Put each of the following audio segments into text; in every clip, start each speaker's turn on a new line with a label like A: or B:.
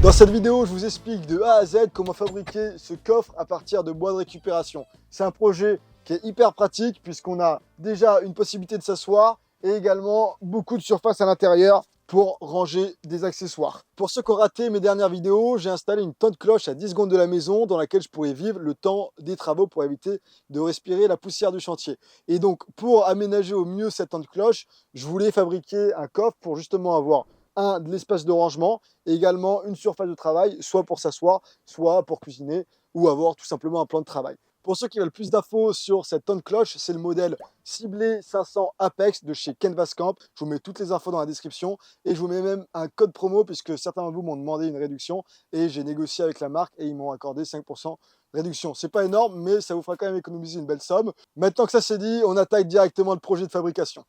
A: Dans cette vidéo, je vous explique de A à Z comment fabriquer ce coffre à partir de bois de récupération. C'est un projet qui est hyper pratique puisqu'on a déjà une possibilité de s'asseoir et également beaucoup de surface à l'intérieur pour ranger des accessoires. Pour ceux qui ont raté mes dernières vidéos, j'ai installé une tonne cloche à 10 secondes de la maison dans laquelle je pourrais vivre le temps des travaux pour éviter de respirer la poussière du chantier. Et donc, pour aménager au mieux cette tonne cloche, je voulais fabriquer un coffre pour justement avoir de l'espace de rangement et également une surface de travail, soit pour s'asseoir, soit pour cuisiner ou avoir tout simplement un plan de travail. Pour ceux qui veulent plus d'infos sur cette tonne cloche, c'est le modèle Ciblé 500 Apex de chez Canvascamp. Je vous mets toutes les infos dans la description et je vous mets même un code promo puisque certains de vous m'ont demandé une réduction et j'ai négocié avec la marque et ils m'ont accordé 5% de réduction. C'est pas énorme, mais ça vous fera quand même économiser une belle somme. Maintenant que ça c'est dit, on attaque directement le projet de fabrication.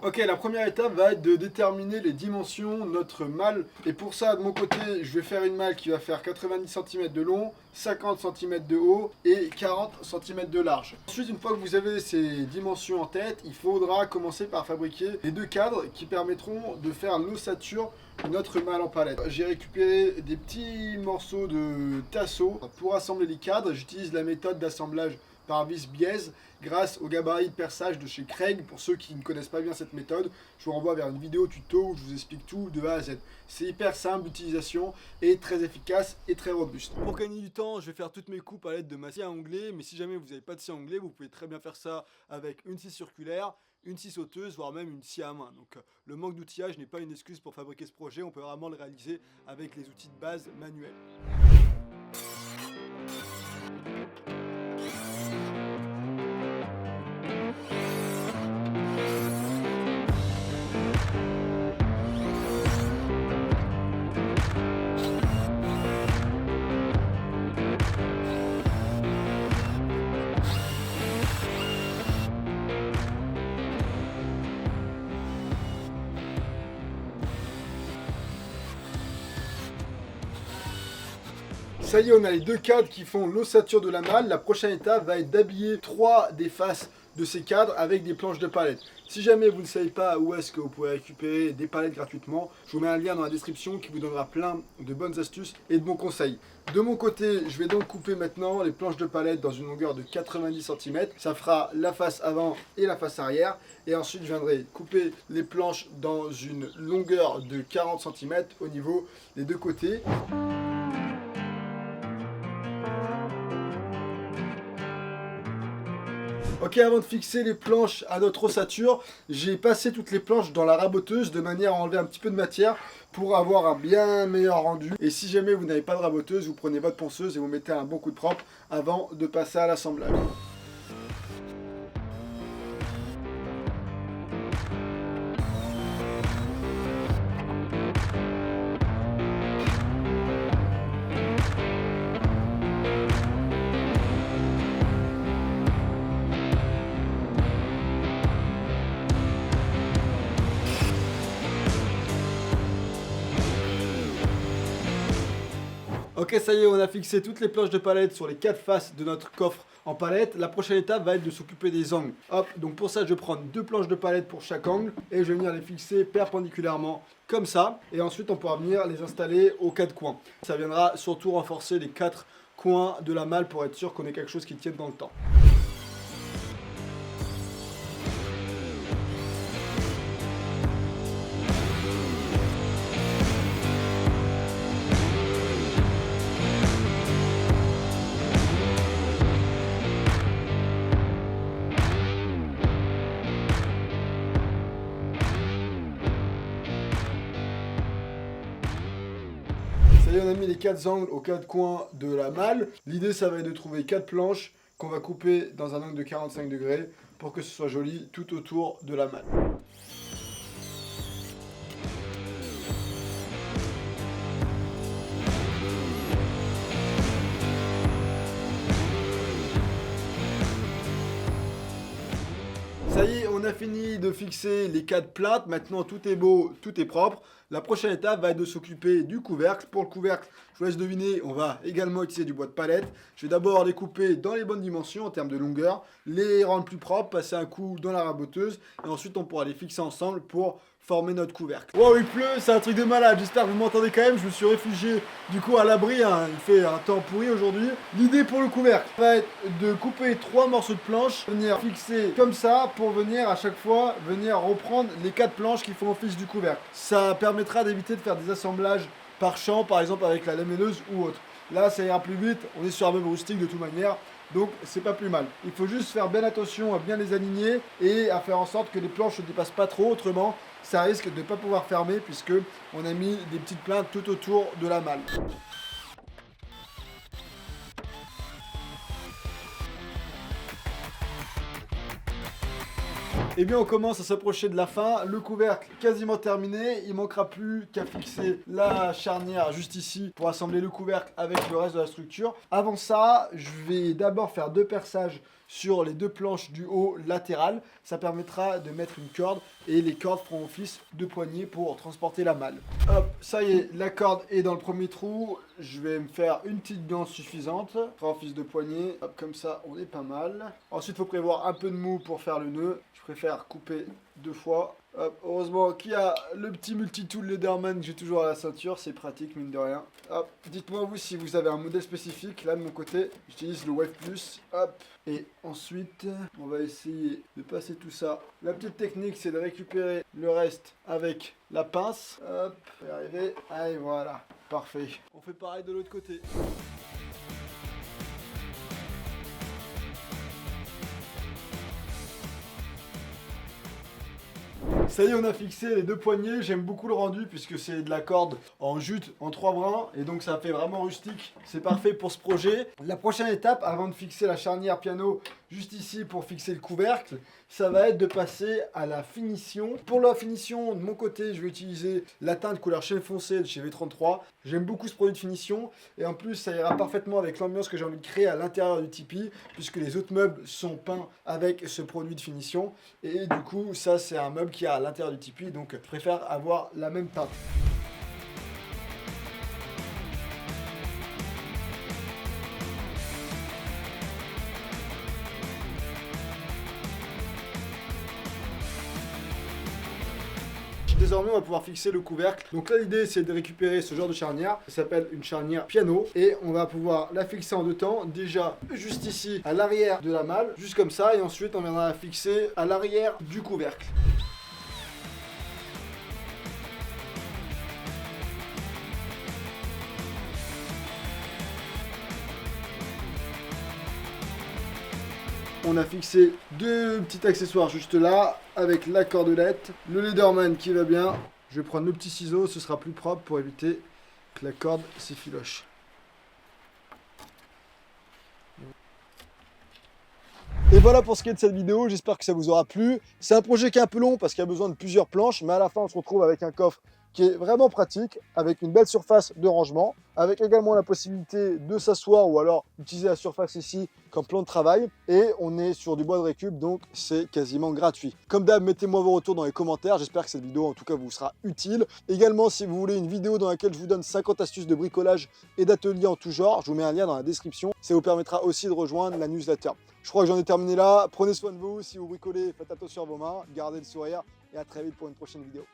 A: Ok, la première étape va être de déterminer les dimensions de notre malle. Et pour ça, de mon côté, je vais faire une malle qui va faire 90 cm de long, 50 cm de haut et 40 cm de large. Ensuite, une fois que vous avez ces dimensions en tête, il faudra commencer par fabriquer les deux cadres qui permettront de faire l'ossature de notre malle en palette. J'ai récupéré des petits morceaux de tasseau pour assembler les cadres. J'utilise la méthode d'assemblage par vis biaise grâce au gabarit de perçage de chez Craig. Pour ceux qui ne connaissent pas bien cette méthode, je vous renvoie vers une vidéo tuto où je vous explique tout de A à Z. C'est hyper simple d'utilisation et très efficace et très robuste. Pour gagner du temps, je vais faire toutes mes coupes à l'aide de ma scie à onglet, mais si jamais vous n'avez pas de scie à onglet, vous pouvez très bien faire ça avec une scie circulaire, une scie sauteuse, voire même une scie à main. Donc le manque d'outillage n'est pas une excuse pour fabriquer ce projet, on peut vraiment le réaliser avec les outils de base manuels. Ça y est, on a les deux cadres qui font l'ossature de la malle. La prochaine étape va être d'habiller 3 des faces de ces cadres avec des planches de palette. Si jamais vous ne savez pas où est-ce que vous pouvez récupérer des palettes gratuitement, je vous mets un lien dans la description qui vous donnera plein de bonnes astuces et de bons conseils. De mon côté, je vais donc couper maintenant les planches de palette dans une longueur de 90 cm. Ça fera la face avant et la face arrière. Et ensuite, je viendrai couper les planches dans une longueur de 40 cm au niveau des deux côtés. Ok, avant de fixer les planches à notre ossature, j'ai passé toutes les planches dans la raboteuse de manière à enlever un petit peu de matière pour avoir un bien meilleur rendu. Et si jamais vous n'avez pas de raboteuse, vous prenez votre ponceuse et vous mettez un bon coup de propre avant de passer à l'assemblage. Ok, ça y est, on a fixé toutes les planches de palette sur les 4 faces de notre coffre en palette. La prochaine étape va être de s'occuper des angles. Hop, donc pour ça, je vais prendre 2 planches de palette pour chaque angle et je vais venir les fixer perpendiculairement comme ça. Et ensuite, on pourra venir les installer aux 4 coins. Ça viendra surtout renforcer les 4 coins de la malle pour être sûr qu'on ait quelque chose qui tienne dans le temps. Ça y est, on a mis les 4 angles aux 4 coins de la malle. L'idée, ça va être de trouver 4 planches qu'on va couper dans un angle de 45 degrés pour que ce soit joli tout autour de la malle. Ça y est, on a fini de fixer les 4 plates. Maintenant, tout est beau, tout est propre. La prochaine étape va être de s'occuper du couvercle. Pour le couvercle, je vous laisse deviner, on va également utiliser du bois de palette. Je vais d'abord les couper dans les bonnes dimensions en termes de longueur, les rendre plus propres, passer un coup dans la raboteuse et ensuite on pourra les fixer ensemble pour former notre couvercle. Wow, il pleut, c'est un truc de malade, j'espère que vous m'entendez quand même, je me suis réfugié du coup à l'abri, hein. Il fait un temps pourri aujourd'hui. L'idée pour le couvercle va être de couper 3 morceaux de planche, venir fixer comme ça pour venir à chaque fois venir reprendre les 4 planches qui font office du couvercle. Ça permettra d'éviter de faire des assemblages par champ, par exemple avec la lamelleuse ou autre. Là ça ira plus vite, on est sur un meuble rustique de toute manière, donc c'est pas plus mal. Il faut juste faire bien attention à bien les aligner et à faire en sorte que les planches ne dépassent pas trop, autrement ça risque de ne pas pouvoir fermer puisque on a mis des petites plaintes tout autour de la malle. Et bien on commence à s'approcher de la fin, le couvercle quasiment terminé, il manquera plus qu'à fixer la charnière juste ici pour assembler le couvercle avec le reste de la structure. Avant ça, je vais d'abord faire 2 perçages sur les 2 planches du haut latéral, ça permettra de mettre une corde et les cordes feront office de poignée pour transporter la malle. Hop, ça y est, la corde est dans le premier trou, je vais me faire une petite ganse suffisante, fera office de poignée, hop, comme ça on est pas mal. Ensuite il faut prévoir un peu de mou pour faire le nœud, je préfère couper 2 fois. Hop, heureusement qu'il y a le petit multitool Lederman que j'ai toujours à la ceinture, c'est pratique mine de rien. Hop, dites-moi vous si vous avez un modèle spécifique, là de mon côté j'utilise le Wave Plus. Hop, et ensuite on va essayer de passer tout ça. La petite technique c'est de récupérer le reste avec la pince. Hop, on va y arriver, allez voilà, parfait. On fait pareil de l'autre côté. Ça y est, on a fixé les 2 poignées, j'aime beaucoup le rendu puisque c'est de la corde en jute en 3 brins et donc ça fait vraiment rustique, c'est parfait pour ce projet. La prochaine étape avant de fixer la charnière piano juste ici pour fixer le couvercle, ça va être de passer à la finition. Pour la finition, de mon côté, je vais utiliser la teinte couleur chêne foncé de chez V33. J'aime beaucoup ce produit de finition et en plus ça ira parfaitement avec l'ambiance que j'ai envie de créer à l'intérieur du tipi puisque les autres meubles sont peints avec ce produit de finition et du coup ça c'est un meuble qui a à l'intérieur du tipi donc je préfère avoir la même teinte. Désormais on va pouvoir fixer le couvercle. Donc là l'idée c'est de récupérer ce genre de charnière, ça s'appelle une charnière piano et on va pouvoir la fixer en 2 temps, déjà juste ici à l'arrière de la malle, juste comme ça, et ensuite on viendra la fixer à l'arrière du couvercle. On a fixé 2 petits accessoires juste là, avec la cordelette, le Lederman qui va bien. Je vais prendre le petit ciseau, ce sera plus propre pour éviter que la corde s'effiloche. Et voilà pour ce qui est de cette vidéo, j'espère que ça vous aura plu. C'est un projet qui est un peu long parce qu'il y a besoin de plusieurs planches, mais à la fin on se retrouve avec un coffre qui est vraiment pratique, avec une belle surface de rangement, avec également la possibilité de s'asseoir ou alors utiliser la surface ici comme plan de travail. Et on est sur du bois de récup, donc c'est quasiment gratuit. Comme d'hab, mettez-moi vos retours dans les commentaires, j'espère que cette vidéo en tout cas vous sera utile. Également, si vous voulez une vidéo dans laquelle je vous donne 50 astuces de bricolage et d'atelier en tout genre, je vous mets un lien dans la description, ça vous permettra aussi de rejoindre la newsletter. Je crois que j'en ai terminé là, prenez soin de vous, si vous bricolez, faites attention à vos mains, gardez le sourire et à très vite pour une prochaine vidéo.